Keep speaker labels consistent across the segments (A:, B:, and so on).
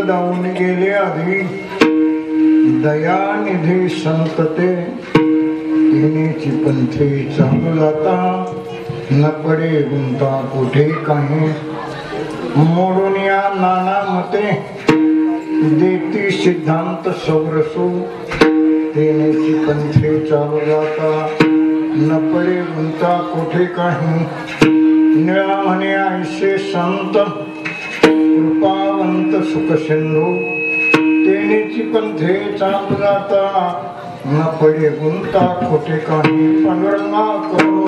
A: जाऊन गेले आधी दयानिधी संतते तिनेची पंथी चालू जाता न पडे गुंता कुठे काही मोडून या नाना मते देती सिद्धांत सौरसू तिनेची पंथी चालू जाता न पडे गुंता कुठे काही निळा म्हणे ऐसे संत कृपावंत सुख सिंधू तेनेची पंथे चालू जाता न पडे गुंता कुठे काही पांडुरंगा करू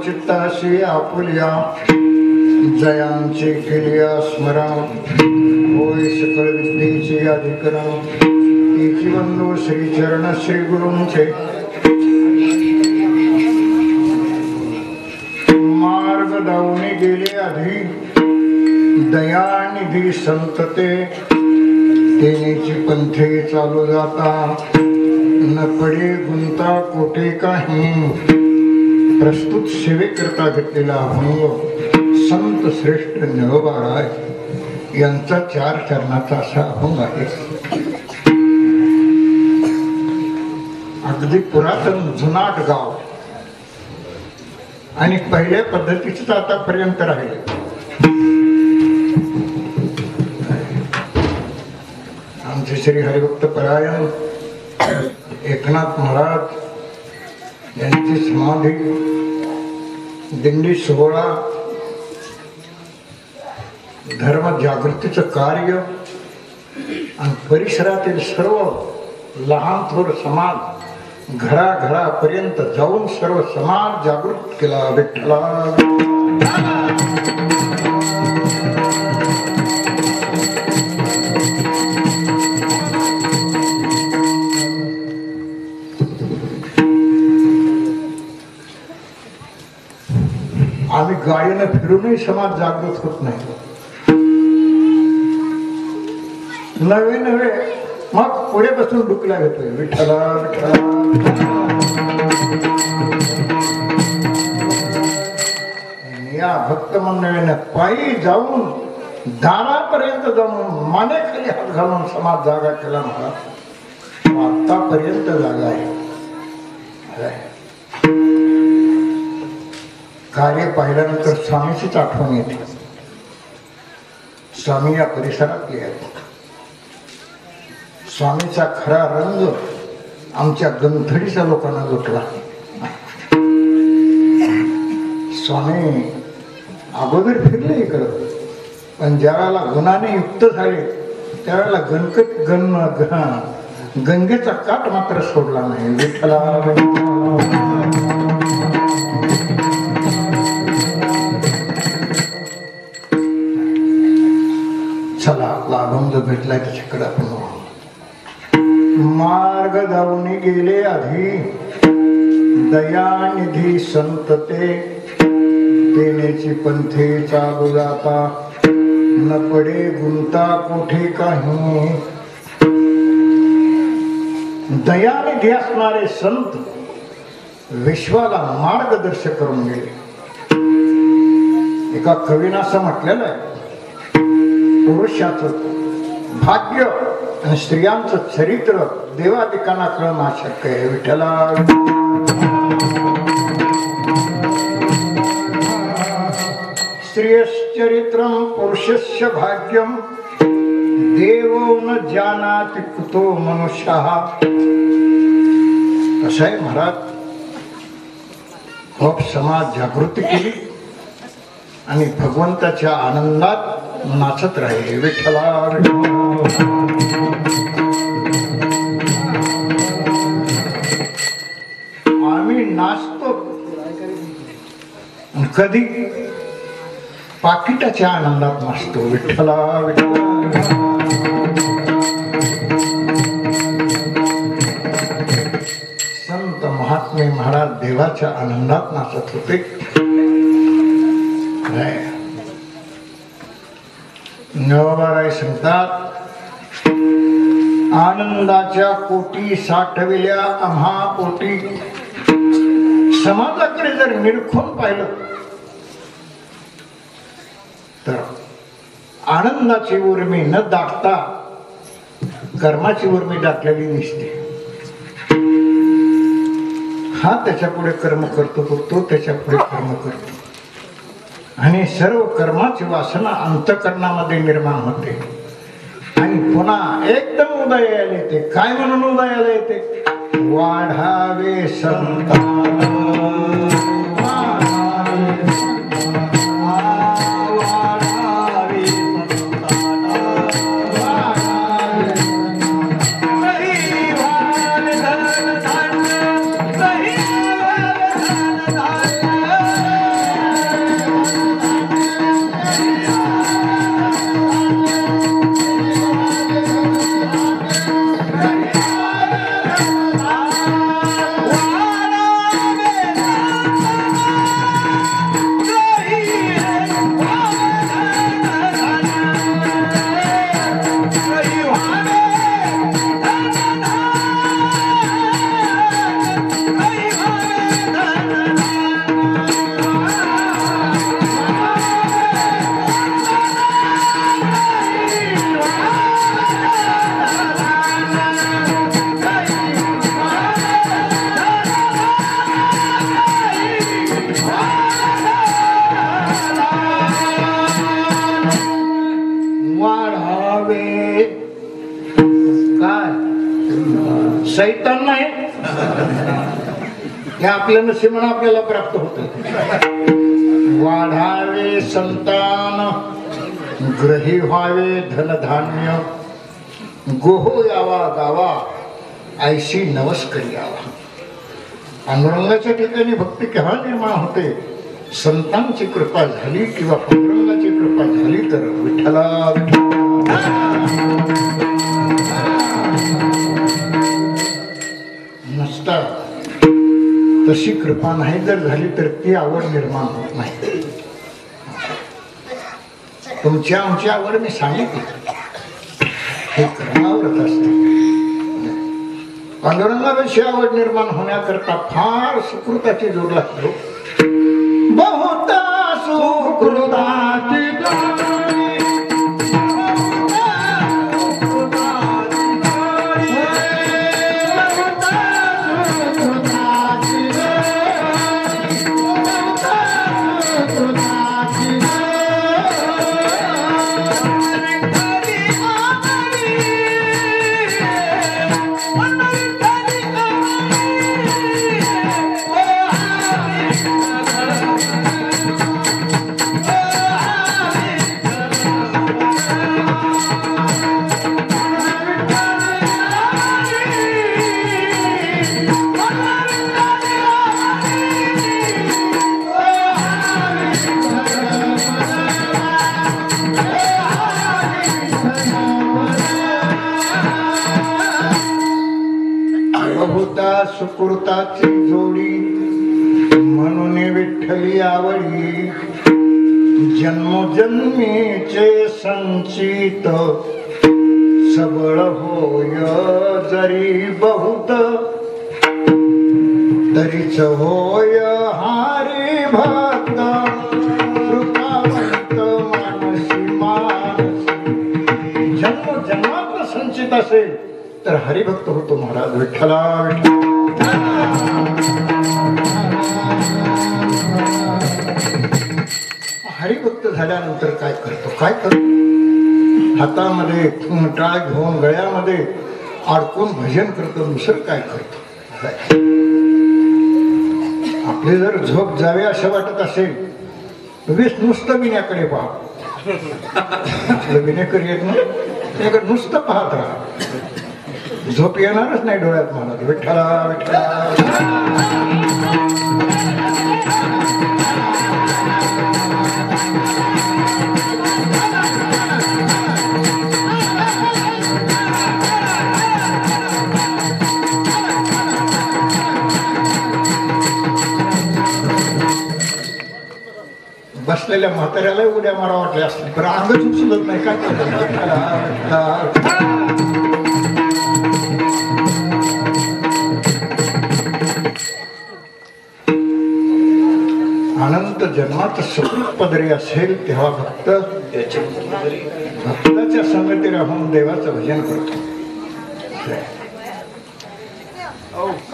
A: चित्ताशी आपुल्या जयांचे केलिया स्मरण होय सकळ विद्येचे अधिकरण तिची बंधू श्री चरण श्री गुरूंचे मार्ग दावणे गेले आधी दयानिधी संतते तेनेची पंथे चालू जाता न पडे गुंता कोठे काही प्रस्तुत सेवेकरता घेतलेला अभंग संत श्रेष्ठ नवबाळ आहे. यांचा 4 चरणाचा असा अभंग आहे. अगदी पुरातन जुनाट गाव आणि पहिल्या पद्धतीच आतापर्यंत राहिले. आमचे श्री हरिभक्त परायण एकनाथ महाराज यांची समाधी, दिंडी सोहळा, धर्म जागृतीचं कार्य आणि परिसरातील सर्व लहान थोर समाज घराघरापर्यंत जाऊन सर्व समाज जागृत केला. विठ्ठला आम्ही गाडीनं फिरूनही समाज जागृत होत नाही. नवे नवे मग पुढे बसून डुकला घेतोय. विठ्ठला विठ्ठला या भक्त मंडळीने पायी जाऊन दारापर्यंत जाऊन मानेखाली हात घालून समाज जागा केला. मला आतापर्यंत जागा आहे. कार्य पाहिल्यानंतर स्वामीचीच आठवण येते. स्वामी या परिसरातले आहेत. स्वामीचा खरा रंग आमच्या गंथडीच्या लोकांना लुटला. स्वामी अगोदर फिरले इकडं, पण ज्या वेळेला गुणाने युक्त झाले त्यावेळेला गंगेचा काठ मात्र सोडला नाही. विठ्ठला चला आपला अभंग भेटलाय त्याच्याकडे आपण मार्ग जाऊन गेले आधी दयानिधी संत ते देण्याची पंथे चालू जाता न पडे गुंता कोठे काही. दयानिधी असणारे संत विश्वाला मार्गदर्शक करून गेले. एका कवीनं असं म्हटलेलं आहे, पुरुषाचं भाग्य आणि स्त्रियांचं चरित्र देवादिकांना कळणं अशक्य आहे. विठ्ठला स्त्रियश्चरित्रं पुरुषस्य भाग्यं देवो न जानाति कुतो मनुष्यः. असं आहे महाराज. खूप समाज जागृती केली आणि भगवंताच्या आनंदात नाचत राहिले. विठ्ठला आम्ही नाचतो कधी पाकिटाच्या आनंदात नाचतो. विठ्ठला संत महात्मे महाराज देवाच्या आनंदात नाचत होते. नवबाराय सांगतात, आनंदाच्या कोटी साठविल्या आम्हा पोटी. समाजाकडे जर निरखून पाहिलं तर आनंदाची उर्मी न दाटता कर्माची उर्मी दाटलेली दिसते. हा त्याच्या पुढे कर्म करतो, तो त्याच्या पुढे कर्म करतो आणि सर्व कर्माची वासना अंतःकरणामध्ये निर्माण होते आणि पुन्हा एकदम उदयाला येते. काय म्हणून उदयाला येते? वाढावे संतान. व्हावे काय सैतान नाही हे आपल्या नशिबाने आपल्याला प्राप्त होत वाढावे संतान ग्रही व्हावे धनधान्य गोहो यावा गावा ऐशी नवस करी यावा पांडुरंगाच्या ठिकाणी भक्ती केव्हा निर्माण होते संतांची कृपा झाली किंवा पांडुरंगाची कृपा झाली तर विठ्ठला नसता तशी कृपा नाही जर झाली तर ती आवड निर्माण होत नाही तुमची आमची आवड मी सांगितली हे कर्मावरत असते पांडुरंगाविषयी आवड निर्माण होण्याकरता फार सुकृताची जोड लागतो बहुता सुकृताची सुकृताची जोडी म्हणून विठ्ठली आवडी जन्मोजन्मीचे संचित सबळ होय जरी बहुत तरीच होय हारी भक्त कृपावंत मानसी मानसी जन्मोजन्मात संचित असेल तर हरिभक्त होतो महाराज विठ्ठला हरिभक्त झाल्यानंतर काय करतो हातामध्ये टाळ घेऊन गळ्यामध्ये अडकून भजन करतो दुसरं काय करतो आपली जर झोप जावे असं वाटत असेल नुसतं विण्याकडे पहा विनेकर येत ना नुसतं पाहत राहा झोप येणारच नाही डोळ्यात मला विठ्ठला विठ्ठला बसलेल्या म्हाताऱ्याला उड्या मारा वाटल्या असतील पण अंगच उचलत नाही काय अनंत जन्मात सुकृत पदरी असेल तेव्हा भक्त भक्ताच्या संगती राहून देवाचं भजन करतो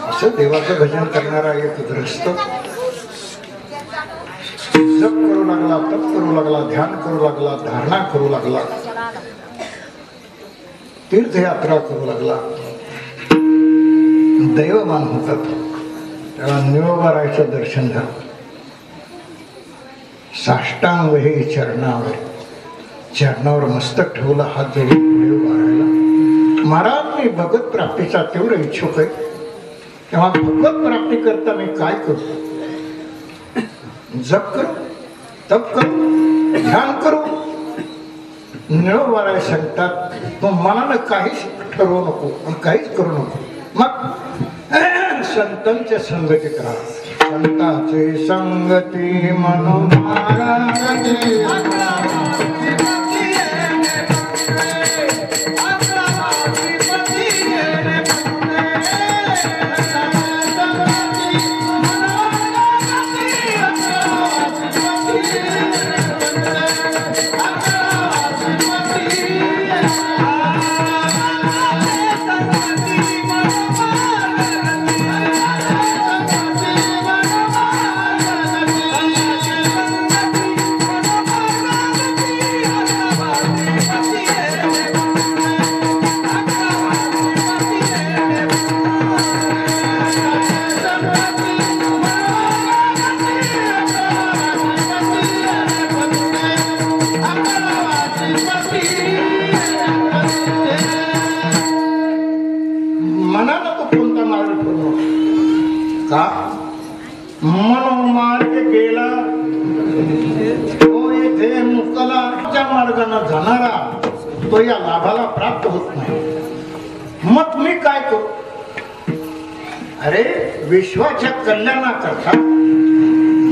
A: असं देवाचं भजन करणारा एक ग्रस्त जप करू लागला तप करू लागला ध्यान करू लागला धारणा करू लागला तीर्थयात्रा करू लागला दैवमान होतात तेव्हा निळोबारायचं दर्शन झालं साष्टांग हे चरणावर मस्तक ठेवलं हात जोडून पुढे उभा राहिला महाराज मी भगवत प्राप्तीचा तेवढं इच्छुक आहे तेव्हा भगवत प्राप्ती करता मी काय करू जप करू तप करू ध्यान करू निळोबाराय सांगतात तो मनानं काहीच ठरवू नको आणि काहीच करू नको मग संतांच्या संगती करा संतांची संगती म्हणून मार्ग गेला तो येथे मुक्तला मार्गाने जाणारा तो या लाभाला प्राप्त होत नाही। मग मी काय करू? अरे विश्वाच्या कल्याणाकरता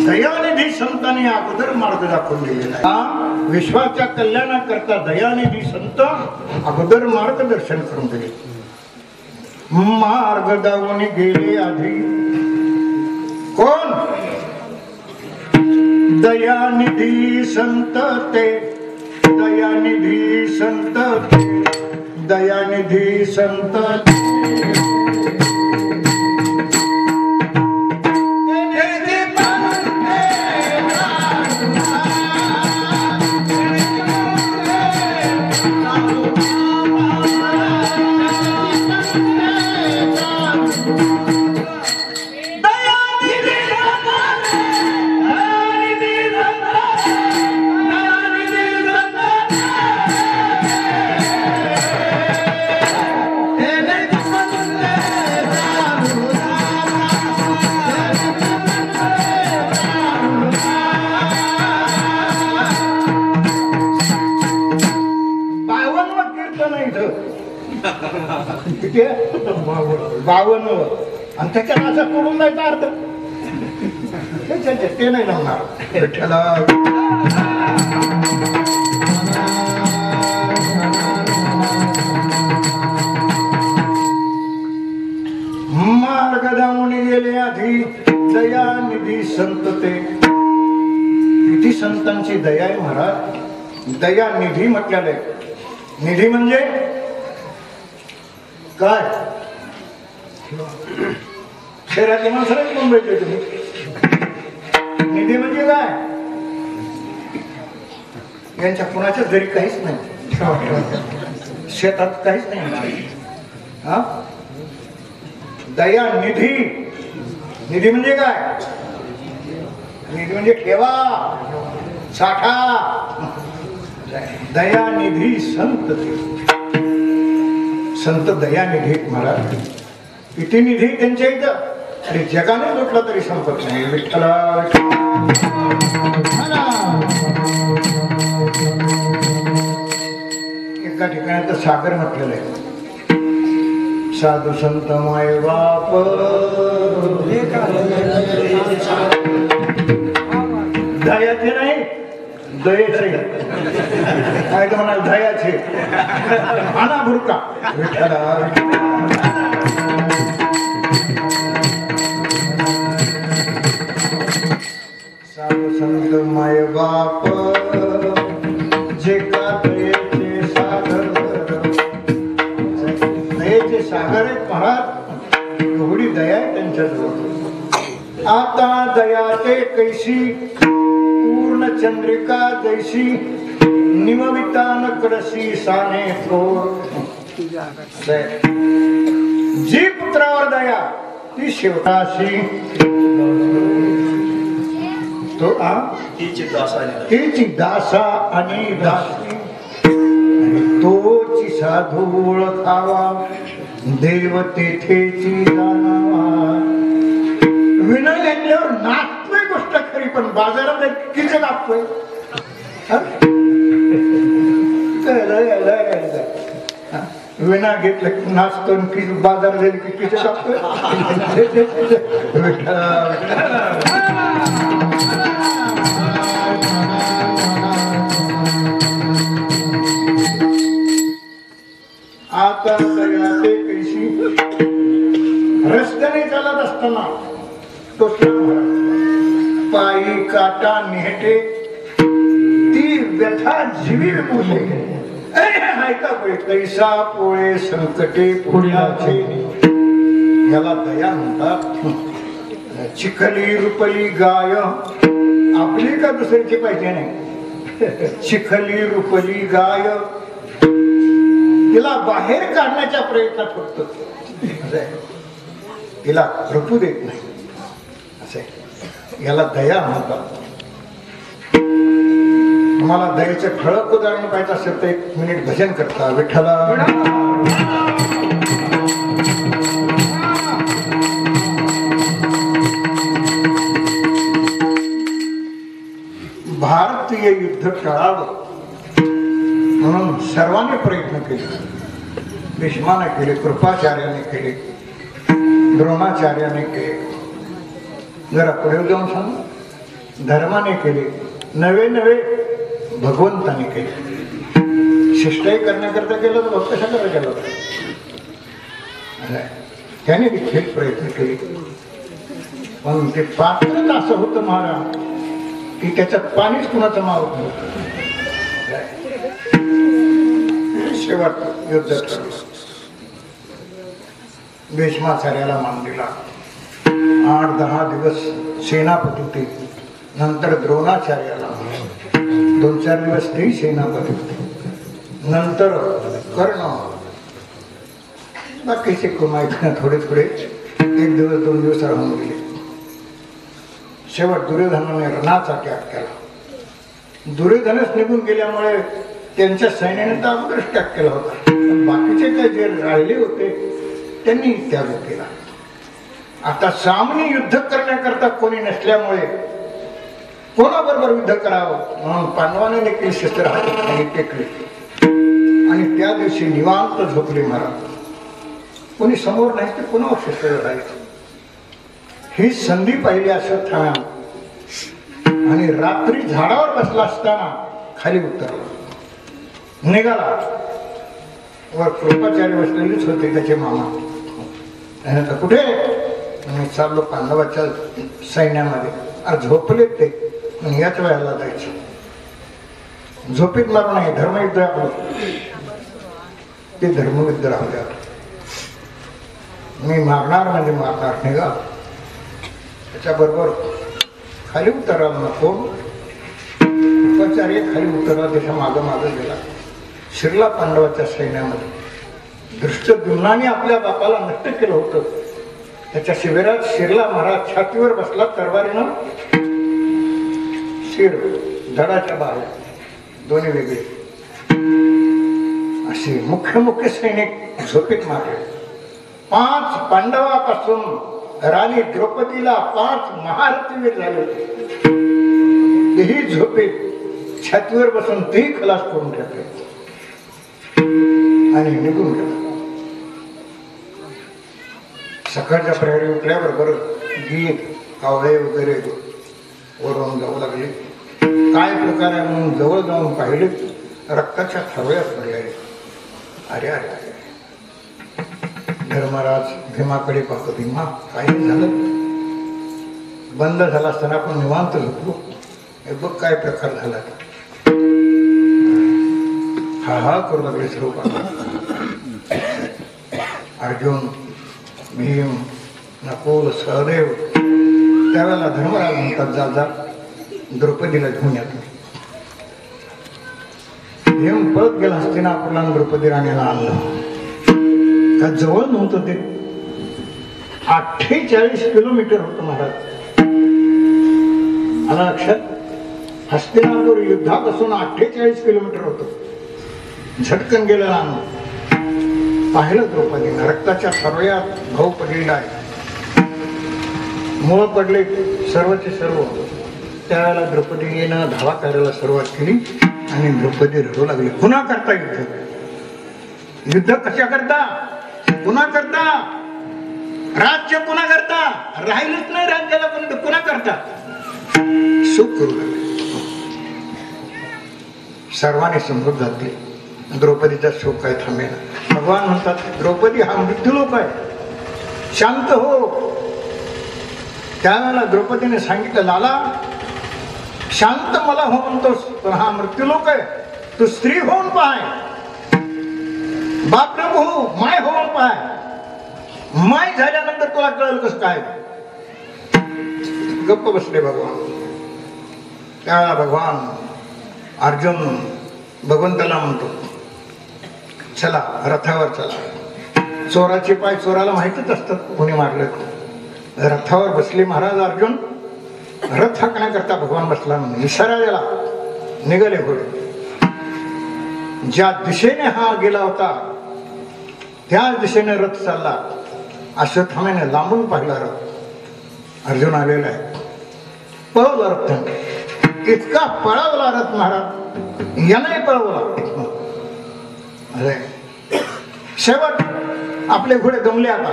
A: दयानिधी संतांनी अगोदर मार्ग दाखवून दिलेला आहे। विश्वाच्या कल्याणाकरता दयानिधी संत अगोदर मार्गदर्शन करून दिले। मार्ग दावून गेले आधी कोण? दयानिधी संत ते, दयानिधी संत ते, दयानिधी संत बावन आणि त्याच्यात असं करून जायचा अर्थ ते नाही लावणार विठ्ठला। मार्ग जाऊन गेले आधी दयानिधी संत ते। किती संतांची दया आहे महाराज। दयानिधी म्हटलेलं आहे। निधी म्हणजे काय? शहरातली माणसं मुंबईतले तुम्ही। निधी म्हणजे काय? यांच्या कुणाच्या घरी काहीच नाही, शेतात काहीच नाही। हा दया निधी, निधी म्हणजे काय? निधी म्हणजे ठेवा, साठा। दयानिधी संत ते, संत दयानिधी महाराज। किती निधी त्यांच्या इथं, आणि जगाने लुटला तरी संपत नाही। विठ्ठला एका ठिकाणी तर सागर म्हटलेलं आहे। साधू संत माय बाप दयाचे नाही, दयेचे काय तर म्हणाल, दयाचे आणा भुरका। विठ्ठला साधू संत माय बाप जे का दयेचे सागर, दयेचे सागर आहेत महाराज। एवढी दया आहे त्यांच्याजवळ। आता दयाचे कैशी पूर्ण चंद्रिका जैशी, निमवितान कडसी साने थोर। जी पुत्रावर दया ती शेवटाशी तो तीची दासा आणि दासी। तोची साधू ओळखावा देव तेथेची जाणावा। विनय घेतल्यावर नाचतोय गोष्ट खरी, पण बाजारात किती नाचतोय? विना घेतलं की नाचतो, बाजार झाली की किती टाकतोय? आता दयाचे कैशी, रस्त्याने चालत असताना पायी काटा नेहटे ती व्यथा जीवी विपुले। ऐका कैसा पोळे संकटे पुढ्याचे, याला दया म्हणतात। चिखली रुपली गाय आपली का दुसऱ्याची पाहिजे नाही। चिखली रुपली गाय तिला बाहेर काढण्याच्या प्रयत्नात फक्त तिला रपू देत नाही, असे याला दया म्हणतात। मला दयेचं ठळक उदाहरण पाहिजे असेल तर 1 मिनिट भजन करता। विठ्ठला हे युद्ध टळावं म्हणून सर्वांनी प्रयत्न केले. भीष्माने केले, कृपाचार्याने केले, द्रोणाचार्याने केले. जरा पुढे जाऊन सांग, धर्माने केले, नवे नवे भगवंताने केले. शिष्टाई करण्याकरता केलं तर भक्त कशाकरता केलं त्याने देखील प्रयत्न केले. पण ते पात्रच असं होतं महाराज की त्याच्यात पाणीच कुणाचं मावत नव्हतं. शेवट युद्ध ठरलं. भीष्माचार्याला मान दिला. 8-10 दिवस सेनापती होते. नंतर द्रोणाचार्याला 2-4 दिवस ते सेनापती होते. नंतर कर्ण, बाकीचे कुमायत थोडे थोडे 1 दिवस 2 दिवस राहून गेले. शेवट दुर्योधनाने रणाचा त्याग केला. दुर्योधनच निघून गेल्यामुळे त्यांच्या सैन्याने तर अगोदरच त्याग केला होता. पण बाकीचे काही जे राहिले होते त्यांनी त्याग केला. आता सामने युद्ध करण्याकरता कोणी नसल्यामुळे कोणाबरोबर युद्ध करावं म्हणून पांडवाने देखील शस्त्र हातात खाली टेकले आणि त्या दिवशी निवांत झोपले महाराज. कोणी समोर नाही तर कोणावर शस्त्र राहायचं ही संधी पाहिली अश्वत्थामा. आणि रात्री झाडावर बसला असताना खाली उतरला, निघाला. वर कृपाचार्य बसलेलेच होते त्याचे मामा. त्यानंतर कुठे मी चाललो पांडवाच्या सैन्यामध्ये. अरे झोपलेत ते, याच वेळेला जायचं. झोपीत मारू नाही, धर्मयुद्ध आपलं ते धर्मयुद्ध राहू द्या. मी मारणार म्हणजे मारणार. निघा. त्याच्याबरोबर खाली उतरला नको. कृपाचार्य खाली उतरला, त्याच्या मागं मागं गेला. शिरला पांडवाच्या सैन्यामध्ये. दृष्टद्युम्नाने आपल्या बापाला नष्ट केलं होतं. त्याच्या शिबिरात शिरला महाराज. छातीवर बसला, तरवारीनं शिर धडाच्या बाहेर, दोन्ही वेगळे. असे मुख्य मुख्य सैनिक झोपेत मारले. 5 पांडवापासून राणी द्रौपदीला 5 महारथी वीर झाले होते. तेही झोपेत छातीवर बसून तेही खलास करून टाकले आणि निघून गेला. सकाळच्या प्रहरी उठल्याबरोबर गीत कावळे वगैरे वरून जाऊ लागले. काय प्रकार आहे म्हणून जवळ जाऊन पाहिले, रक्ताच्या थरवळ्या पडल्या. अरे अरे अरे. धर्मराज भीमाकडे पाहतो. भीमा काही झालं? बंद झाला असताना आपण निवांत झोपलो. हे बघ काय प्रकार झाला. हा हा करू लागले सर्व. अर्जुन, भीम, नकुल, सहदेव. त्यावेळेला धर्मराज म्हणतात, जा जा द्रौपदीला घेऊन येतो. भीम पळत गेला हस्तिनापूरला, द्रौपदी राणीला आणलं. का जवळ नव्हतं ते. 48 किलोमीटर होतं महाराज. आला लक्षात? हस्तिनापूर युद्धापासून 48 किलोमीटर होतं. झटकन गेलेला आणलं. पाहिलं द्रौपदीनं, रक्ताच्या थरवळ्यात भाऊ पडलेला आहे. मुळ पडले सर्वचे सर्व. त्यावेळेला द्रौपदीनं धावा करायला सुरुवात केली आणि द्रौपदी रडू लागली. पुन्हा करता युद्ध? युद्ध कशा करता? पुन्हा करता? राज्य पुन्हा करता? राहिलंच नाही राज्याला, पण पुन्हा करता. सुख करू लागले. सर्वांनी समजून जाते द्रौपदीचा शोक काय थांबेना. भगवान म्हणतात, द्रौपदी हा मृत्यूलोक आहे, शांत हो. त्यावेळेला द्रौपदीने सांगितलं, लाला शांत मला हो म्हणतोस, पण हा मृत्यूलोक आहे. तू स्त्री होऊन पाय, बाप नको हो, माय होऊन पाय. माय झाल्यानंतर तुला कळेल कसं काय. गप्प बसले भगवान. त्यावेळेला भगवान अर्जुन भगवंताला म्हणतो, चला रथावर चला. चोराचे पाय चोराला माहितच असतात कोणी मारलं. रथावर बसले महाराज अर्जुन. रथ हाकण्याकरता भगवान बसला म्हणून इशारा दिला. निघाले घोडे. ज्या दिशेने हा गेला होता त्याच दिशेने रथ चालला. अश्वत्थाम्याने लांबून पाहिला रथ. अर्जुन आलेला आहे. पळवला रथ. इतका पळवला रथ महाराज, याने पळवला. अरे शेवट आपले घोडे गमले. आता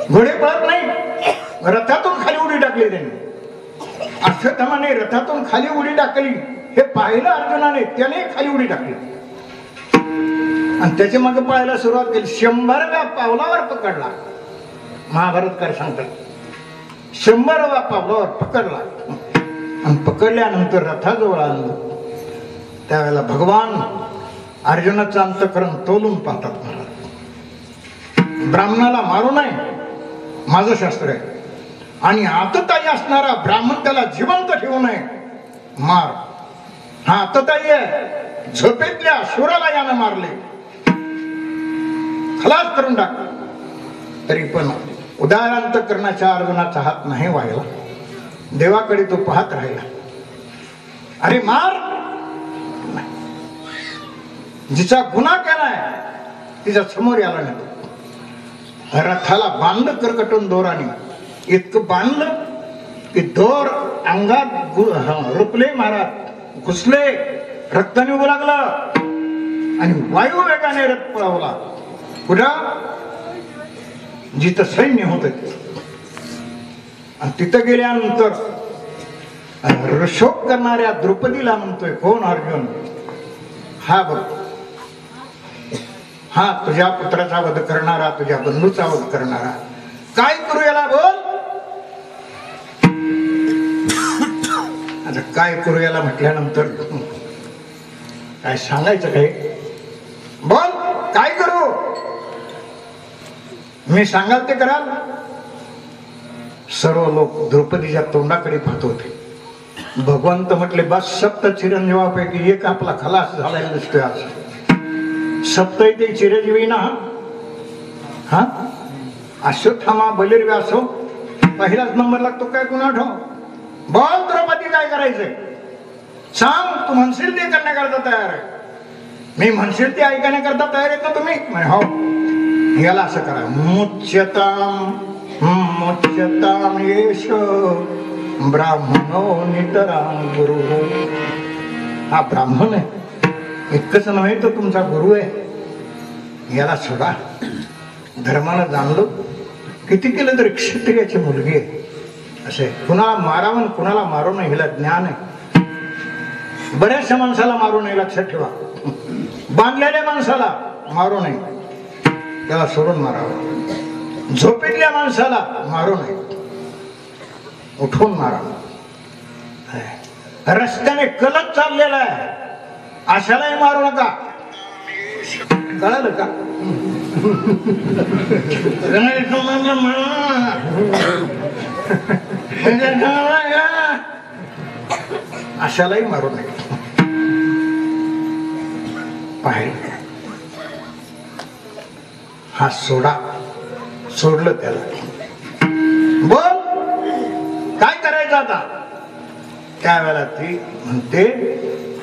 A: घोडे पळत नाही, रथातून खाली उडी टाकली त्यांनी. अश्वत्थामाने रथातून खाली उडी टाकली हे पाहिलं अर्जुनाने, त्याने खाली उडी टाकली आणि त्याच्या मागे पळायला सुरुवात केली. 100व्या पावलावर पकडला. महाभारतकार सांगतात 100व्या पावलावर पकडला आणि पकडल्यानंतर रथाजवळ आलं. त्यावेळेला भगवान अर्जुनाचं अंतःकरण तोलून पाहतात. महाराज ब्राह्मणाला मारू नये, माझं शास्त्र आहे, आणि आतताई असणारा ब्राह्मण त्याला जिवंत ठेवू नये, मार. हा आतताई आहे, झोपेतल्या शूराला यानं मारले, खलास करून टाक. तरी पण उदार अंतःकरणाच्या अर्जुनाचा हात नाही व्हायला. देवाकडे तो पाहत राहिला. अरे मार, जिचा गुन्हा केलाय तिच्या समोर याला नाही. रथाला बांधलं करकटून दोराने, इतकं बांधलं की दोर अंगात रुपले, महाराज घुसले, रक्त निघू लागलं आणि वायू वेगाने रथ पळवला. कुठं? जिथं सैन्य होत. आणि तिथं गेल्यानंतर शोक करणाऱ्या द्रौपदीला म्हणतोय, कोण अर्जुन? हा बघ, हा तुझ्या पुत्राचा वध करणारा, तुझ्या बंधूचा वध करणारा. काय करू याला बोल. आता काय करू याला म्हटल्यानंतर काय सांगायचं? काय बोल, काय करू? मी सांगाल ते कराल. सर्व लोक द्रौपदीच्या तोंडाकडे पाहत होते. भगवंत म्हटले, बस सप्त चिरंजीवापैकी एक आपला खलास झालेला दिसतोय. आज सप्त ते चिरंजीवी ना. हा अश्वत्थामा बलिर्व्यासो पहिलाच नंबर लागतो. काय कुणा ठाव? बोल द्रौपदी, काय करायचंय सांग. तू म्हणशील ते करण्याकरता तयार आहे. मी म्हणशील ते ऐकण्याकरता तयार आहेत ना तुम्ही? हो, याला असं करा. मुच्यताम मुच्यताम येश ब्राह्मणो नितराम गुरु. हा ब्राह्मण आहे, इतकंच नव्हे तो तुमचा गुरु आहे. याला सोडा. धर्मानं जाणलो, किती केलं तरी क्षत्रियाची मुलगी आहे. असे कुणाला मारावं कुणाला मारू नये, हिला ज्ञान आहे. बऱ्याचशा माणसाला मारू नये, लक्षात ठेवा. बांधलेल्या माणसाला मारू नये, त्याला सोडून मारावं. झोपेतल्या माणसाला मारू नये, उठून मारावं. रस्त्याने कलत चाललेला आहे, अशालाही मारू नका. कळालं का? अशालाही मारू नये. पाहिजे हा सोडा. सोडलं त्याला. बोल काय करायचं आता? त्यावेळेला ती म्हणते,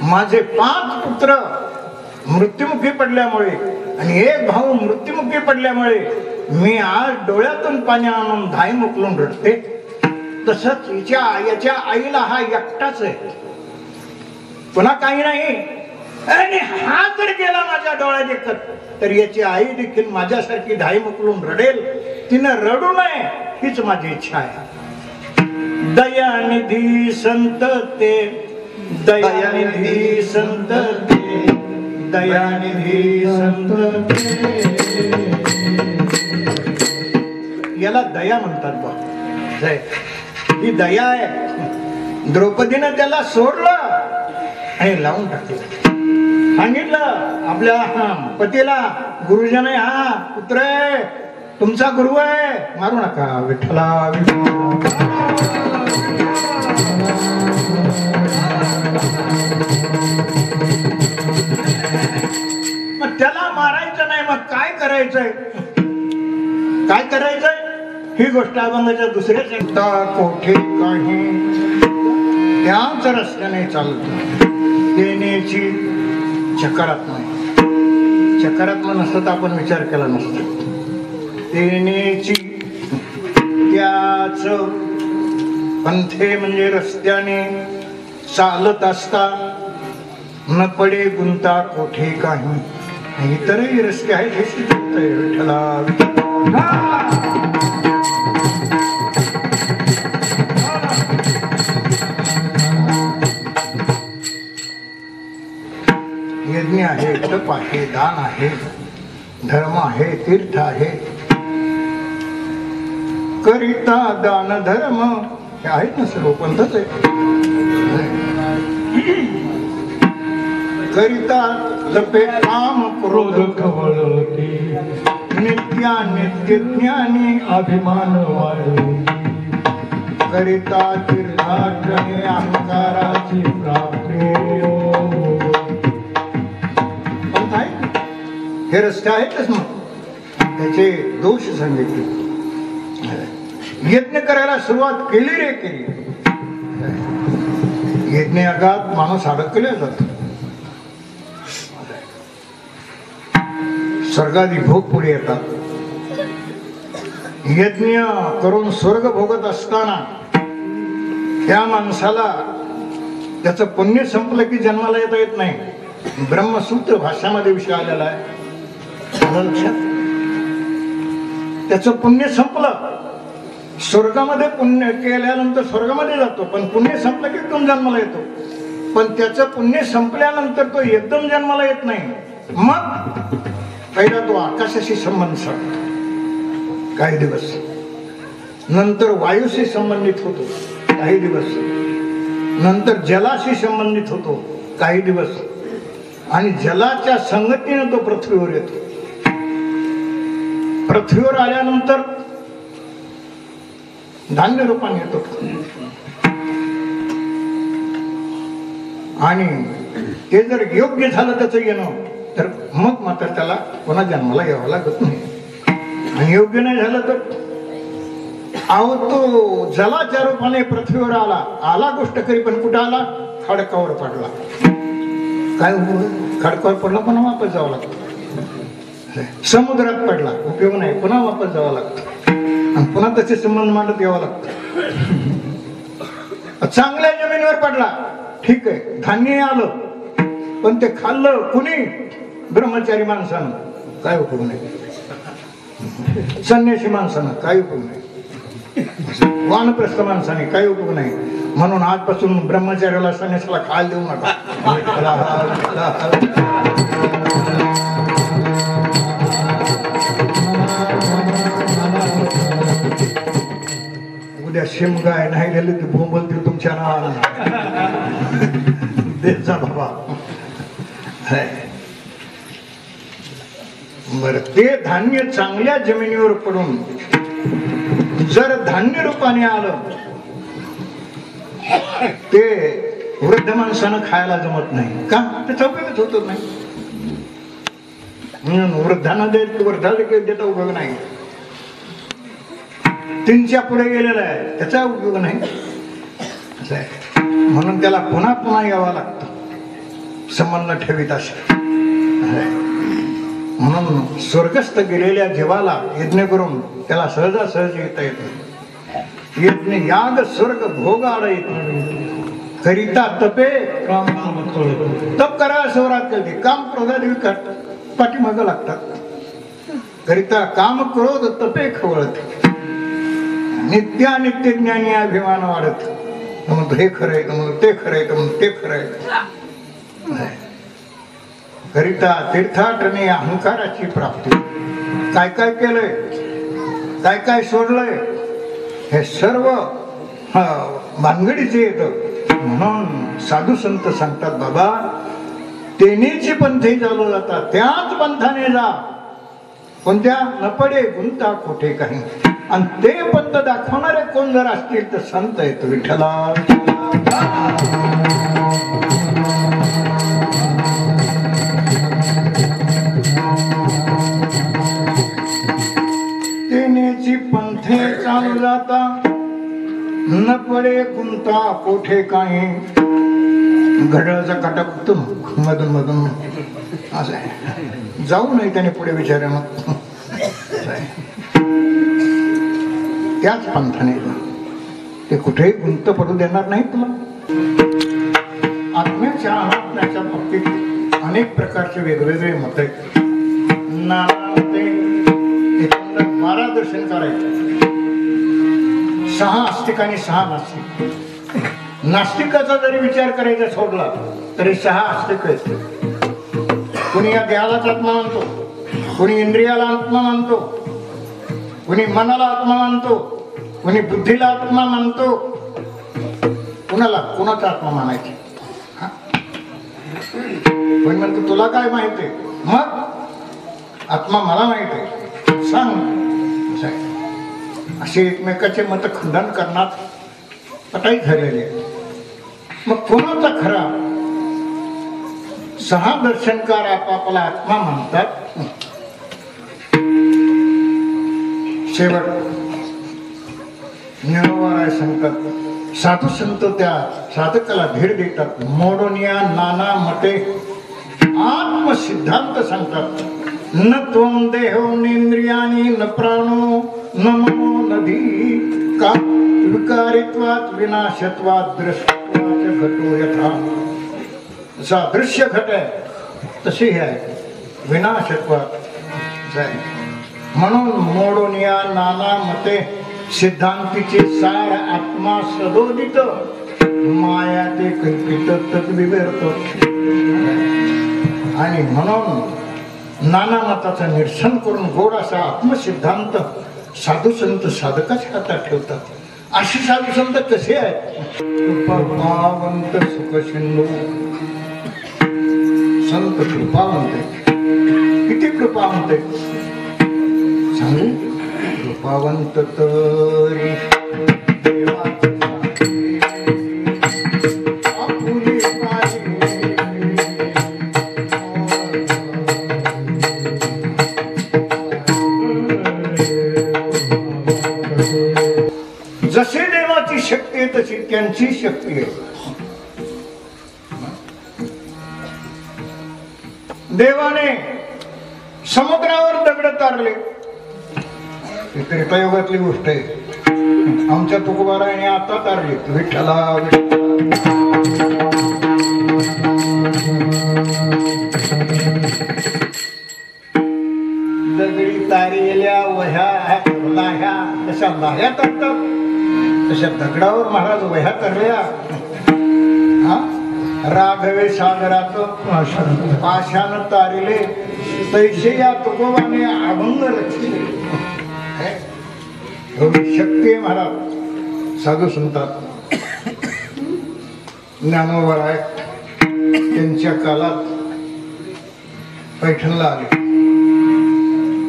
A: माझे 5 पुत्र मृत्युमुखी पडल्यामुळे आणि 1 भाऊ मृत्युमुखी पडल्यामुळे मी आज डोळ्यातून पाणी आणून धाय मोकलून रडते. तसंच याच्या आईला हा एकटाच आहे, पुन्हा काही नाही. आणि हा जर गेला माझ्या डोळ्यात एकत तर याची आई देखील माझ्यासारखी धाई मोकलून रडेल. तिनं रडू नये हीच माझी इच्छा आहे. दयानिधी संत ते, दयानिधी संत ते, दयानिधी संत ते. याला दया म्हणतात बा. ही दया आहे. द्रौपदीनं त्याला सोडलं आणि लावून टाकलं. सांगितलं आपल्या पतीला, गुरुजन आहे हा, पुत्र आहे, तुमचा गुरु आहे, मारू नका. विठ्ठला मग त्याला मारायचं नाही. मग काय करायचंय? काय करायचंय? ही गोष्ट अभंगाच्या दुसऱ्या शब्दा कोठे काही त्याच रस्त्याने चालत. देण्याची सकारात्मक नसतं तर आपण विचार केला नसता. देण्याची त्याच पंथे म्हणजे रस्त्याने चालत असता न पडे गुंता कोठे काही. इतरही रस्ते आहेत हे सिद्ध विठ्ठला. यज्ञ आहे, तप आहे, दान आहे, धर्म आहे, तीर्थ आहे. करिता दान धर्म हे आहेत ना सर्व पंथच आहे. करिता तपे काम क्रोध कवळती. नित्यानित्य ज्ञानी अभिमान वाढवती. करिता तीर्थाटने अहंकाराची प्राप्ती. हे रस्ते आहेतच मग. त्याचे दोष सांगितले. यज्ञ करायला सुरुवात केली रे केली. यज्ञ यागात माणूस अडकला जातो. स्वर्गादी भोग पुढे येतात. यज्ञ करून स्वर्ग भोगत असताना त्या माणसाला त्याचं पुण्य संपलं की जन्माला येता येत नाही. ब्रह्मसूत्र भाषामध्ये विषय आलेला आहे. त्याचं पुण्य संपलं. स्वर्गामध्ये पुण्य केल्यानंतर स्वर्गामध्ये जातो, पण पुण्य संपलं की एकदम जन्माला येतो. पण त्याचं पुण्य संपल्यानंतर तो एकदम जन्माला येत नाही. मग पहिला तो आकाशाशी संबंध साधतो काही दिवस. नंतर वायूशी संबंधित होतो काही दिवस. नंतर जलाशी संबंधित होतो काही दिवस. आणि जलाच्या संगतीने तो पृथ्वीवर येतो. पृथ्वीवर आल्यानंतर धान्य रूपाने येतो. आणि ते जर योग्य झालं त्याचं येणं तर मग मात्र त्याला पुन्हा जन्माला यावं लागत नाही. आणि योग्य नाही झालं तर तो जलाच्या रूपाने पृथ्वीवर आला गोष्ट करी, पण कुठं आला? खडकावर पडला. काय खडकावर पडला, पुन्हा वापस जावं लागतं. समुद्रात पडला, उपयोग नाही, पुन्हा वापस जावं लागतं. आणि पुन्हा त्याचे संबंध मांडत यावं लागतं. चांगल्या जमिनीवर पडला, ठीक आहे, धान्य आलं, पण ते खाल्लं कुणी? ब्रह्मचारी माणसानं, काय उपयोग नाही. संन्यासी माणसानं काय उपयोग नाही. वानप्रस्थ माणसाने काय उपयोग नाही. म्हणून आजपासून ब्रह्मचार्याला संन्यासाला खायला देऊ नका. उद्या शिमगाय नाही गेले की बोंबलतील तुमच्या नावाला. देत जा बाबा. बर, ते धान्य चांगल्या जमिनीवर पडून जर धान्य रूपाने आलं, ते वृद्ध माणसानं खायला जमत नाही. का? त्याचा उपयोगच होत नाही. म्हणून वृद्धांना वृद्धाला देता उपयोग नाही. तीनच्या पुढे गेलेला आहे, त्याचा उपयोग नाही. म्हणून त्याला पुन्हा पुन्हा यावं लागतं, संबंध ठेवीत असे. म्हणून स्वर्गस्थ गेलेल्या जीवाला यज्ञ करून त्याला सहजासहज येता येत नाही. यज्ञ याग स्वर्ग भोग आडत. करिता तपे काम. तप करायला सुरुवात करते, काम क्रोधादी पाठीमागं लागतात. करिता काम क्रोध तपे खवळते. नित्यानित्य ज्ञानी अभिमान वाढत. म्हणतो हे खरंय, म्हणून ते खरंय, म्हणून ते खरंय. करिता तीर्थाटने अहंकाराची प्राप्ती. काय काय केलंय, काय काय सोडलंय, हे सर्व भानगडीचे येत. म्हणून साधू संत सांगतात, बाबा तेनीची पंथी चालू जातात, त्याच पंथाने जा. कोणत्या? न पडे गुंता कोठे काही. आणि ते पंथ दाखवणारे कोण जर असतील तर संत आहेत विठ्ठला. तेनेची पंथे चालू जाता, न पडे गुंता कोठे काही. घड्याळाचा काटा बघतो मधून मधून असं आहे. जाऊ नाही त्याने पुढे विचारा. मग त्याच पंथाने ते कुठेही गुंत पडू देणार नाही तुला. आत्म्याच्या अनात्म्याच्या बाबतीत अनेक प्रकारचे वेगवेगळे मत आहेत. नाना मते एकंदर 12 दर्शन करायचे. 6 आस्तिक आणि 6 नास्तिक. नास्तिकाचा जरी विचार करायचा सोडला तरी 6 आस्तिक आहेत. कोणी या देहालाच आत्मा मानतो, कोणी इंद्रियाला आत्मा मानतो, कोणी मनाला आत्मा मानतो, कोणी बुद्धीला आत्मा मानतो. कुणाचा आत्मा मानायची? पण म्हणतो तुला काय माहित आहे? मग आत्मा मला माहित आहे, सांग. असे एकमेकाचे मत खंडन करण्यात पटाई झालेली आहे. मग कोणाचा खरा? 6 दर्शनकार आपापला आत्मा मानतात. शेवट ज्ञानोबा सांगतात, साधू संत त्या साधकाला धीर देतात. मोडून या नाना मते आत्मसिद्धांत सांगतात. न त्वं देहो नेंद्रियाणी न प्राणो न मनो नदी का विकारित्वात विनाशत्वात दृष्टत्वाच घटो यथा. जसा दृश्य घट आहे तशी आहे विनाशत्वात. म्हणून मोडून या नाना मते सिद्धांतीचे सार आत्मा सदोदित माया ते कल्पित तद्विवर्त. आणि म्हणून नाना मताचं निरसन करून गोड असा आत्मसिद्धांत साधू संत साधकाच्या हातात ठेवतात. असे साधू संत कसे आहेत? कृपावंत सुख सिंधू संत कृपावंत. किती कृपावंत सांगू? कृपावंत तरी जसे देवाची शक्ती आहे तशी त्यांची शक्ती आहे. देवाने समुद्रावर दगड तारले, त्रेतायुगातली गोष्ट आहे. आमच्या तुकोबाराने आता तारली. विठ्ठला दगडी तारेल्या वह्या लाह्या तशा लाह्या तारतात, तशा दगडावर महाराज वह्या तरल्या. राघवे सागरात पाशान तारिले तैसे या तुकोबाने अभंग रचले. शक्ती आहे महाराज साधू संतात. ज्ञानोबा राय त्यांच्या काळात पैठणला आले.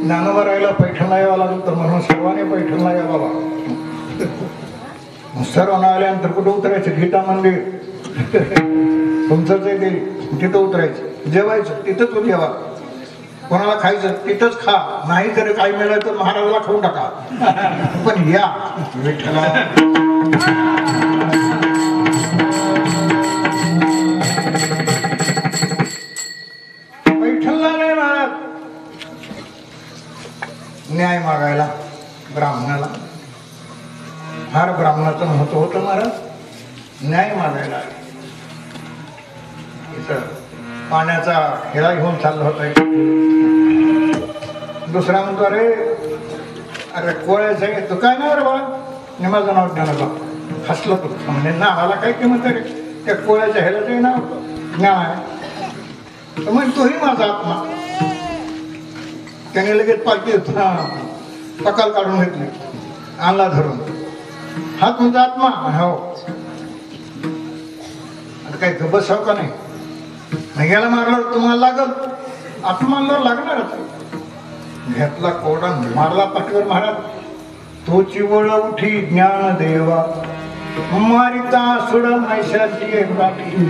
A: ज्ञानोबा रायला पैठणला यावं लागलं तर म्हणून सर्वांनी पैठणला या बाबा. सर्वांना आल्यानंतर कुठं उतरायचं? गीता मंदिर तुमचंच आहे ते, तिथं उतरायचं. जेवायचं तिथंच जेवा, कोणाला खायचं तिथंच खा. नाही तर काही मिळालं तर महाराजाला खाऊन टाका, पण या विठ्ठला. पैठणला नाही महाराज न्याय मागायला ब्राह्मणाला. फार ब्राह्मणाचं महत्व होतं महाराज. न्याय मागायला पाण्याचा हेरा घेऊन चालला होता. दुसरा म्हणतो अरे अरे कोळ्याचं आहे तू काय नाही रे बाळा. माझं नाव ज्ञानोबा. हसला तू म्हणजे नावाला काय किंमत आहे? त्या कोळ्याच्या ह्याला ते नाव ज्ञान आहे. तर म्हणजे तोही माझा आत्मा. त्याने लगेच पालखी पकाल काढून घेतली, आणला धरून. हा तुमचा आत्मा? हो. आता काही गबस हो का नाही? याला मारल्यावर तुम्हाला लागल, आत्माला लागणारच. घेतला कोडा मारला पाठीवर महाराज. तो चिवळ उठी ज्ञान देवा मारिता सुड मैशाची पाठी.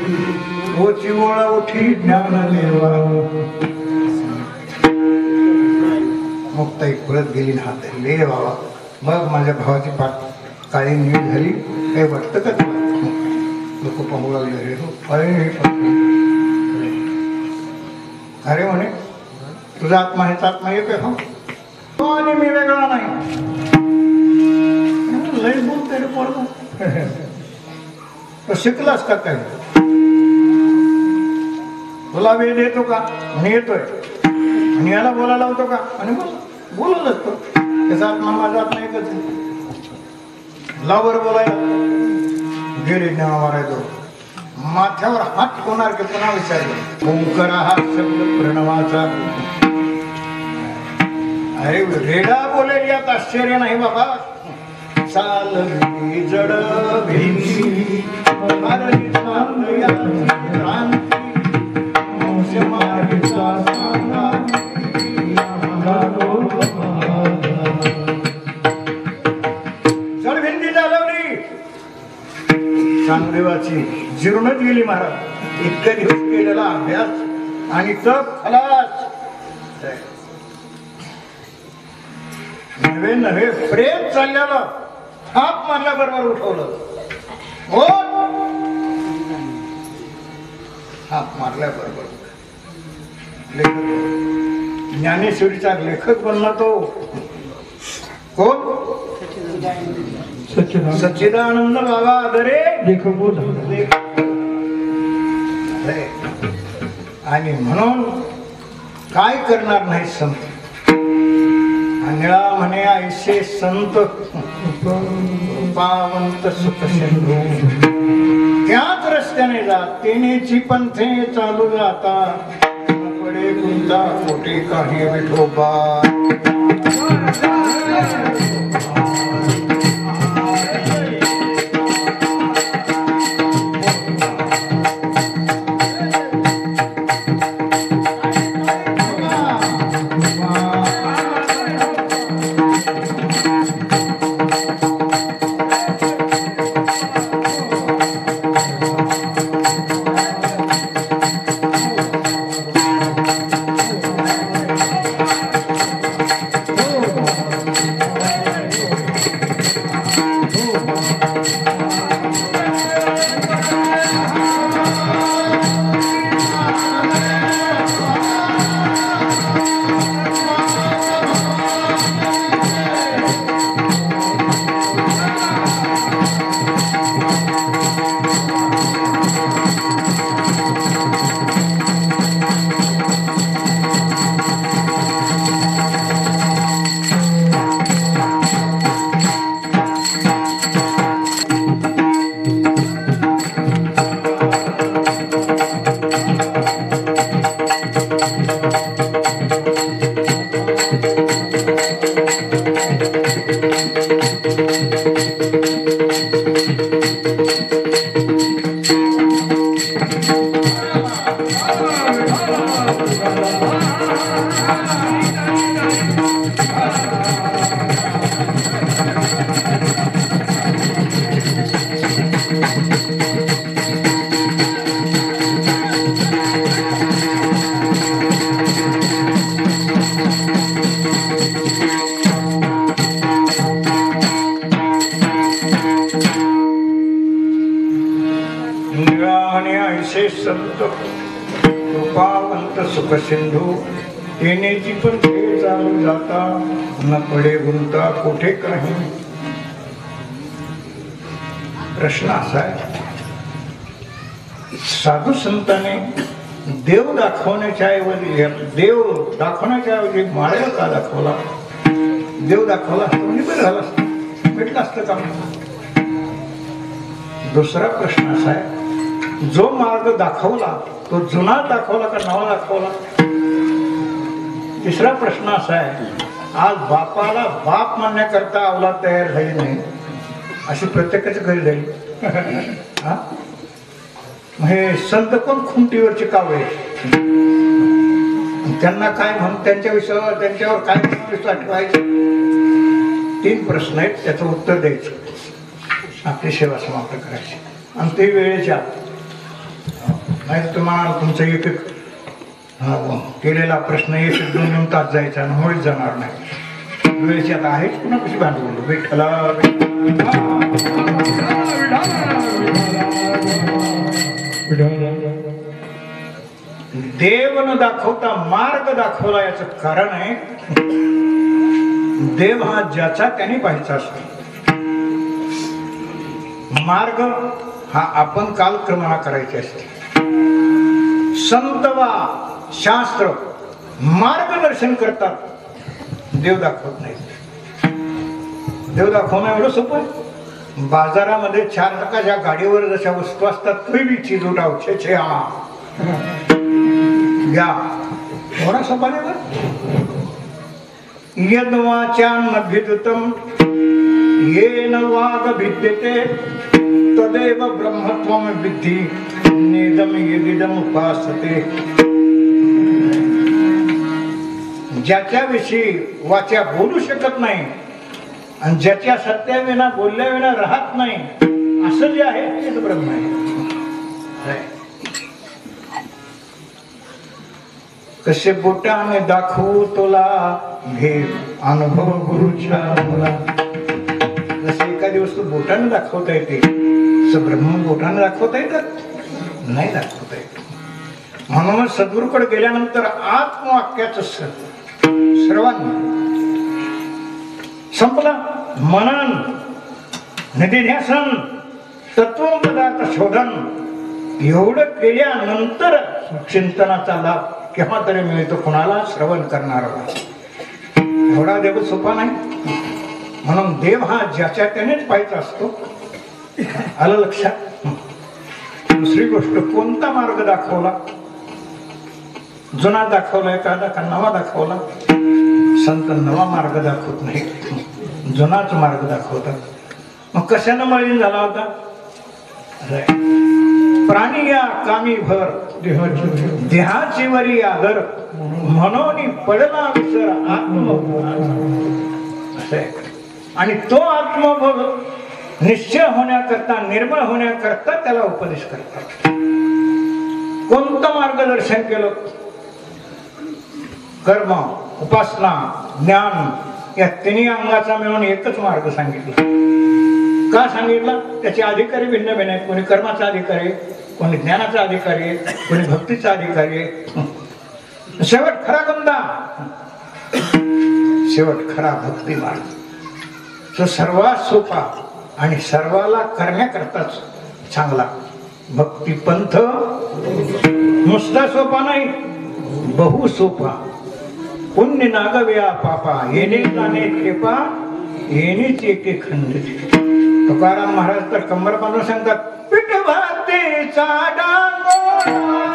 A: तो चिवळ उठी ज्ञान देवा. मुक्ताई पळत गेली ना हात ले बाबा. मग माझ्या भावाची पाठ काळी नीट झाली. काही वाटतं का तुला? लोक पाहू लागले. अरे म्हणे तुझा आत्मा ह्याचा आत्मा एक आहे. हो आणि मी वेगळा नाही. लय बोलते रे पोरगा. शिकलास का काय? तुला वेळ येतो का? आणि येतोय. आणि याला बोलायला होतो का? आणि बोलत असतो. त्याचा आत्मा माझा आत्मा एकच आहे. लावर बोलायला गेले जेव्हा मारायचो माथ्यावर हात कोणार की पुन्हा विचारलं ओंकार हा शब्द प्रणवाचा. अरे रेडा बोलेल यात आश्चर्य नाही बाबा. चाल जड भिंगी जडभिंडी चालवली चांगदेवाची जीर्णच गेली महाराज. इतक्या दिवस केलेला अभ्यास आणि तप खलास. नवे नवे प्रेम चाललेलं थाप मारल्याबरोबर उठवलं. थाप मारल्याबरोबर लेखक ज्ञानेश्वरीचा लेखक बनला तो कोण? सच्चिदानंद बाबा आदरे लेखक. आणि म्हणून काय करणार नाही संत. निळा म्हणे ऐसे संत पावंत सुख सिंधू. त्याच रस्त्याने जात तेनेची पंथे चालू जाता. पडे गुंता कोटी काही विठोबा. संत कृपावंत सुख सिंधू. येण्याची पण खेळ चालू जाता. न पडे गुंता कोठे काही. प्रश्न असा आहे साधू संतांनी देव दाखवण्याच्या ऐवजी माळ्या का दाखवला? देव दाखवला असतो म्हणजे बरं झालं असतं, भेटलं असतं का? दुसरा प्रश्न असा आहे जो मार्ग दाखवला तो जुना दाखवला का नवा दाखवला? तिसरा प्रश्न असा आहे आज बापाला बाप मानण्याकरता अवलाद तयार झाली नाही अशी प्रत्येकाची घरी झाली. हे संत कोण खुंटीवरचे कावळे त्यांना काय म्हणून त्यांच्या विषयावर त्यांच्यावर काय विश्वास ठेवायचे? 3 प्रश्न आहेत त्याचं उत्तर द्यायचं आपली सेवा समाप्त करायची आणि ते वेळेच्या नाही तुम्हाला तुमचं एक केलेला प्रश्न 1-2 तास जायचा आणि होळीच जाणार नाही. वेळेची आता आहेच पुन्हा कशी भांडवल विठ्ठला देव न दाखवता मार्ग दाखवला. याचं कारण आहे देव हा ज्याचा त्याने पाहायचा असतो. मार्ग हा आपण कालक्रमणा करायची असते. संतवा शास्त्र मार्गदर्शन करतात, देव दाखवत नाही. देव दाखवणं एवढं सोपं आहे. बाजारामध्ये 4 चाकाच्या गाडीवर जशा वस्तू असतात तोही बी चीज उठाव छे छे हा घ्या, एवढा सोपा नाही. यद्वाचान्नभिद्युतं येन वागभिद्यते तदेव ब्रह्मत्वं विद्धि नेदं यदिदं उपासते. ज्याच्याविषयी वाचा बोलू शकत नाही आणि ज्याच्या सत्याविना बोलल्याविना राहत नाही असं जे आहे तेच ब्रह्म आहे. कसे बोटाने दाखवू तुला घे अनुभव गुरुच्या मुला. जसे एखादी वस्तू बोटाने दाखवता येते तसं ब्रह्म बोटाने दाखवता येतात नाही दाखवता येत. म्हणूनच सद्गुरूकडे गेल्यानंतर आत्मवाक्याचं सर्वांना संपला. मनन निधिध्यासन तत्वपदार्थ शोधन एवढं केल्यानंतर चिंतनाचा लाभ केव्हा तरी मिळतो कुणाला? श्रवण करणारा. एवढा देव सोपा नाही. म्हणून देव हा ज्याच्या त्यानेच पाहायचा असतो. आलं लक्षात? दुसरी गोष्ट, कोणता मार्ग दाखवला? जुना दाखवला एखादा का नवा दाखवला? संत नवा मार्ग दाखवत नाही, जुनाच मार्ग दाखवतात. मग कशानं मळीन झाला होता? प्राणी या कामी भर देहाची वरी आदर म्हणून पडला विसर आत्मभोग. आणि तो आत्मभोग निश्चय होण्याकरता, निर्मळ होण्याकरता त्याला उपदेश करतात. कोणतं मार्गदर्शन केलं? कर्म, उपासना, ज्ञान या तिन्ही अंगाचा मिळून एकच मार्ग सांगितला. का सांगितलं? त्याचे अधिकारी भिन्न भिन्न आहेत. कोणी कर्माचा अधिकारी, कोणी ज्ञानाचा अधिकारी, कोणी भक्तीचा अधिकारी. शेवट खरा कोणता? शेवट खरा भक्ती मार्ग. तो सर्वात सोपा आणि सर्वाला करण्याकरताच चांगला. भक्ती पंथ नुसता सोपा नाही, बहु सोपा. पुण्य नागव्या पापा येणे जाणे कृपा येणेच एके खंडित. तुकाराम महाराज तर कंबर बांधून सांगतात, विठोबातेचा डांगोरा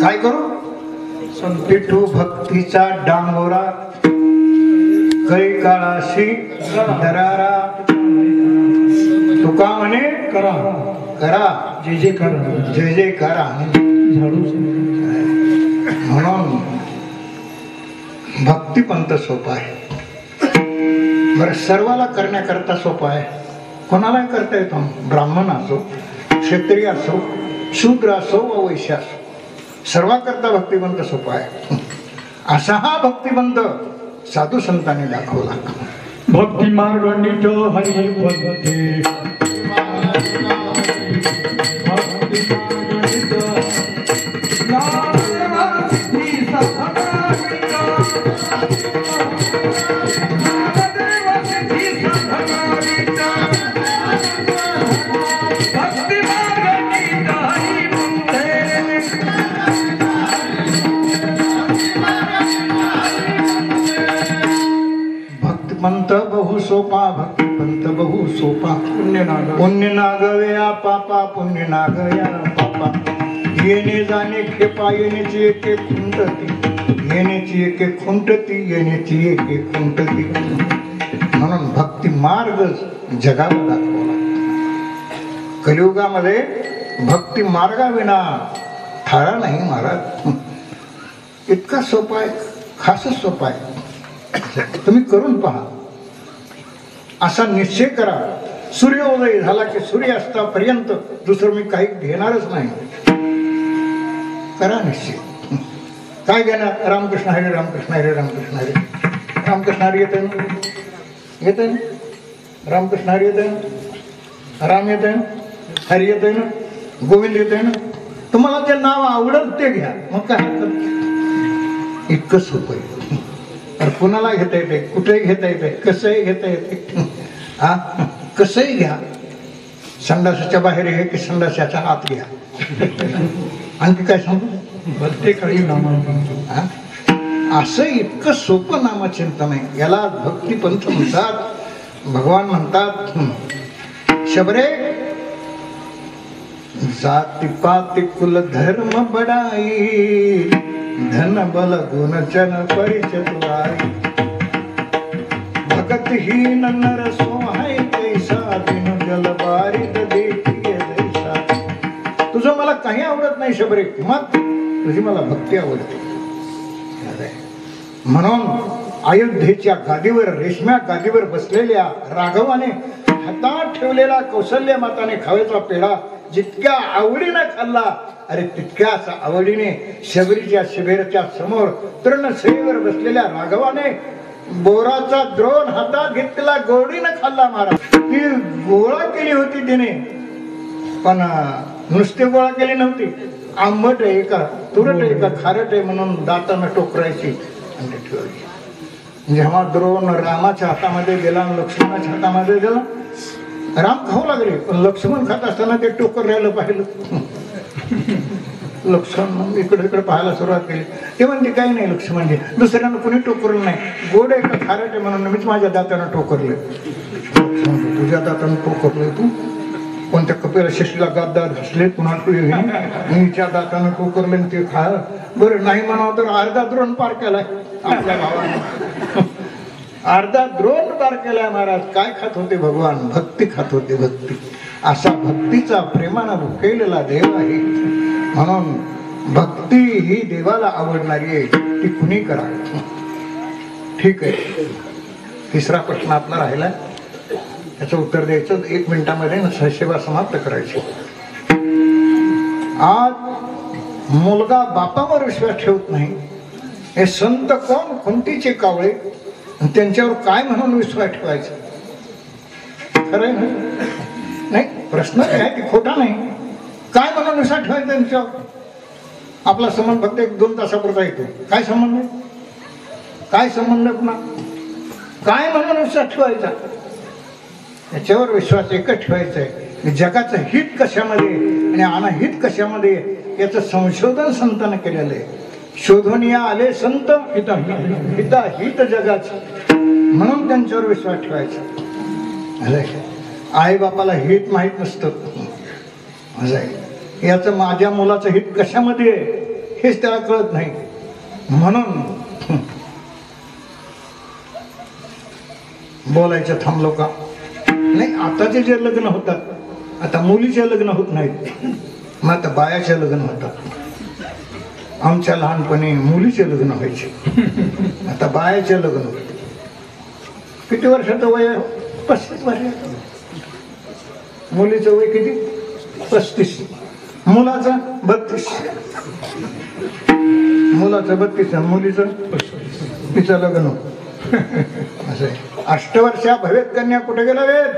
A: काय करू? विठू भक्तीचा डांगोरा कै काळाशी दरारा. तुका म्हणे करा करा जे जे करा जे जे करा. म्हणून भक्तिपंथ सोपा आहे. बरं, सर्वाला करण्याकरता सोपा आहे. कोणालाही करता येतो. ब्राह्मण असो, क्षत्रिय असो, शूद्र असो व वैश्य असो, सर्वांकरता भक्तिपंथ सोपा आहे. असा हा भक्तिपंथ साधू संतांनी दाखवला.
B: भक्ती मार्ग नीट हरिपंथे
A: भक्तिपंथ बहु सोपा, भक्तिपंथ बहु सोपा. पुण्य नागव्या पापा, पुण्य नागया पापा. येणे जाणे खेपा येण्याची एके खुंटती, येण्याची एके खुंटती, येण्याची एके खुंटती. म्हणून भक्ती मार्ग जगाला दाखवला. कलियुगामध्ये भक्ती मार्गाविना थारा नाही महाराज. इतका सोपा आहे, खासच सोपा आहे. तुम्ही करून पहा. असा निश्चय करा, सूर्योदय झाला की सूर्यास्तापर्यंत दुसरं मी काही घेणारच नाही. करा निश्चय. काय घेणार? रामकृष्ण हरे, रामकृष्ण हरे, रामकृष्ण हरे. रामकृष्ण हरी येते ना, येते ना, रामकृष्ण हरी येते ना, राम येते ना, हरी येते ना, गोविंद येते ना. तुम्हाला जे नाव आवडत ते घ्या, मग काय हरकत. इतकं सोपं आहे. तर कुणाला घेता येते, कुठेही घेता येते, कसंही घेता येते. हा, कसंही घ्या. संडासाच्या बाहेर घ्या की संडासाच्या आत घ्या. आणखी काय सांगू?
B: प्रत्येकाळी नामांतर.
A: असं इतकं सोपं नामचिंतन आहे. याला भक्तिपंथ म्हणतात. भगवान म्हणतात, शबरे जाति पाति कुल धर्म बड़ाई, धन बल गुण चन परिचतुराई, भगतहीन नर सोहाय कैसा, दिन जल बारिद देखिए जैसा. तुझं मला काही आवडत नाही शबरे, मग तुझी मला भक्ती आवडते. म्हणून अयोध्येच्या गादीवर, रेशम्या गादीवर बसलेल्या राघवाने हातात ठेवलेला कौशल्य माताने खाव्याचा पेढा जितक्या आवडीने खाल्ला, अरे तितक्याच आवडीने शबरीच्या शिबिराच्या समोर तृणशैवर बसलेल्या राघवाने बोराचा द्रोण हातात घेतलेला गोडीने खाल्ला. महाराज ती गोळा केली होती तिने, पण नुसते गोळा केली नव्हती. आंबट आहे का, तुरट आहे का, खारट आहे म्हणून दातानं टोकरायची आणि ठेवायची. जेव्हा द्रोण रामाच्या हातामध्ये गेला, लक्ष्मणाच्या हातामध्ये गेला, राम खाऊ लागले, पण लक्ष्मण खात असताना ते टोकर राहिलं पाहिलं. लक्ष्मण इकडे इकडे पाहायला सुरुवात केली. ते म्हणते काही नाही लक्ष्मणजी, दुसऱ्यानं कुणी टोकरलं नाही, गोड आहे का खारट आहे म्हणून मीच माझ्या दातानं टोकरले. तुझ्या दातानं टोकरले तू? कोणत्या कपिला शिशीला गाद्दार घासले, पुन्हा मीच्या दातानं टोकरले ते खा. बरं नाही म्हणावं तर अर्धा द्रोण पार केलाय आपल्या भावाने. अर्धा द्रोण पार केलाय. महाराज काय खात होते भगवान? भक्ती खात होते, भक्ती. असा भक्तीचा प्रेमानं भुकेलेला देव आहे. म्हणून भक्ती ही देवाला आवडणारी आहे, ती कुणी करा. ठीक आहे, तिसरा प्रश्न आपला राहिला, त्याचं उत्तर द्यायचं 1 मिनिटामध्ये. सेवा समाप्त करायची. आज मुलगा बापावर विश्वास ठेवत नाही. हे संत कोण? कोणतीचे कावळे, त्यांच्यावर काय म्हणून विश्वास ठेवायचा? खरंय ना? नाही, प्रश्न काय की खोटा नाही. काय म्हणून विश्वास ठेवायचा त्यांच्यावर? आपला संबंध फक्त 1-2 तासापुरता येतो. काय संबंध आहे? काय संबंध पुन्हा? काय म्हणून विश्वास ठेवायचा? याच्यावर विश्वास एकच ठेवायचा आहे, जगाचं हित कशामध्ये आणि अनाहित कशामध्ये याचं संशोधन संतांनी केलेलं आहे. शोधून आले संत हिताहित जगाचे, म्हणून त्यांच्यावर विश्वास ठेवायचा. आई बापाला हित माहीत नसतं. याचं माझ्या मुलाचं हित कशामध्ये आहे हेच त्याला कळत नाही. म्हणून बोलायचं थांबलो का? नाही, आताचे जे लग्न होतात, आता मुलीचे लग्न होत नाहीत, मग आता बायाचे लग्न होतात. आमच्या लहानपणी मुलीचे लग्न व्हायचे, आता बायाचे लग्न होते. किती वर्षाचं वय? 35 वर्ष. मुलीचं वय किती? 35. मुलाचं 32. मुलाचं 32, मुलीचं तिचं लग्न. असं आहे. 8 वर्षा भवेत कन्या कुठे गेला वेद?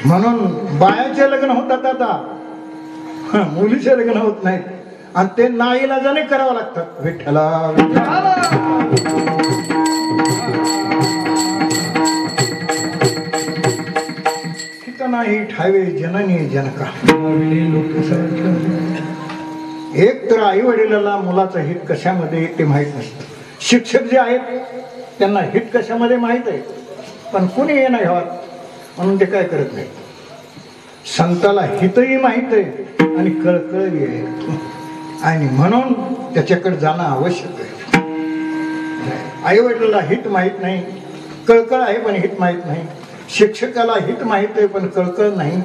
A: म्हणून बायाचे लग्न होतात आता, मुलीचे लग्न होत नाहीत. आणि ते नाईलाजाने करावं लागतात. विठ्ठला नाही ठावे जननी जनका. एक तर आई वडिलांना मुलाचं हित कशामध्ये ते माहीत नसतं. शिक्षक जे आहेत त्यांना हित कशामध्ये माहीत आहे, पण कुणी हे नाही घ्यावं म्हणून ते काय करत नाही. संताला हितही माहीत आहे आणि कळकळही आहे, आणि म्हणून त्याच्याकडे जाणं आवश्यक आहे. आई वडिलांना हित माहीत नाही, कळकळ आहे पण हित माहीत नाही. शिक्षकाला हित माहीत आहे पण कळकळ नाही.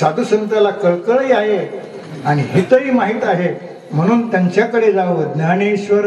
A: साधू संताला कळकळही आहे आणि हितही माहीत आहे, म्हणून त्यांच्याकडे जावं. ज्ञानेश्वर